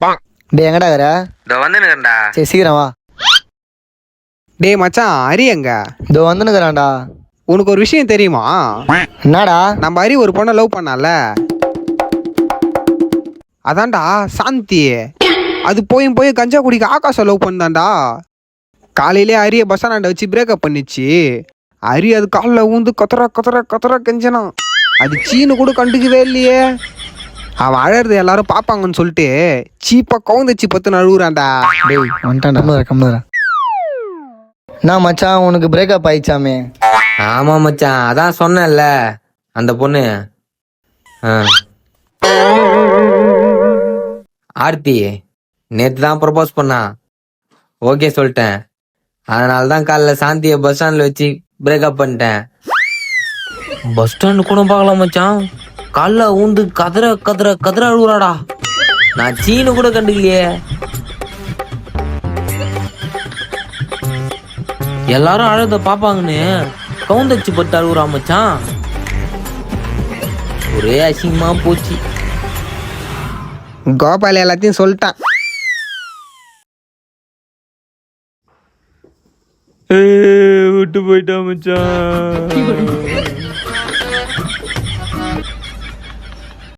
டேய் எங்கடா இருக்கற? இதோ வந்துனுக்கறேன்டா. சரி சீக்கிரம் வா. டேய் மச்சான், ஹரி எங்க? இதோ வந்துனுக்கறான்டா. உனக்கு ஒரு விஷயம் தெரியுமா? என்னடா? நம்ம ஹரி ஒரு பொண்ணை லவ் பண்ணால, அதான்டா சாந்தி. அது போய் கஞ்சா குடிக்க ஆகாஷ லவ் பண்ணான்டா. காலையிலே ஹரிய பஸ் ஸ்டாண்ட வச்சு பிரேக்கப் பண்ணிச்சு. ஹரி அது காலில் ஊந்து கத்துற கெஞ்சனான். அது சீனு கூட கண்டுக்கவே இல்லையே. அவன் அழறது எல்லாரும் பாப்பாங்கன்னு சொல்லிட்டு சீப்பா கவுந்தச்சு பத்து அழுகுறான்டா. டேய் வந்துட்டான்டா. கம்முற. நான் மச்சான் உனக்கு பிரேக்கப் ஆயிடுச்சாமே. ஆமா மச்சான், அதான் சொன்னேன்ல அந்த பொண்ணு ஆர்த்தி நேற்று தான் ப்ரப்போஸ் பண்ணா. ஓகே சொல்லிட்டேன். அதனால தான் காலைல சாந்தியை பஸ் ஸ்டாண்ட்ல வச்சு பிரேக்கப் பண்ணிட்டேன். பஸ் ஸ்டாண்டு கூட பார்க்கலாம் மச்சான், காலைல ஊந்து கதற அழுகுறாடா. நான் சீனு கூட கண்டுக்கலையே. எல்லாரும் அழுத பாப்பாங்கன்னு கவுந்தச்சு பட்டு அழுகுறா மச்சான். ஒரே அசிங்கமா போச்சு. கோபால் எல்லாத்தையும் சொல்லிட்டான். விட்டு போயிட்டா மச்சான்.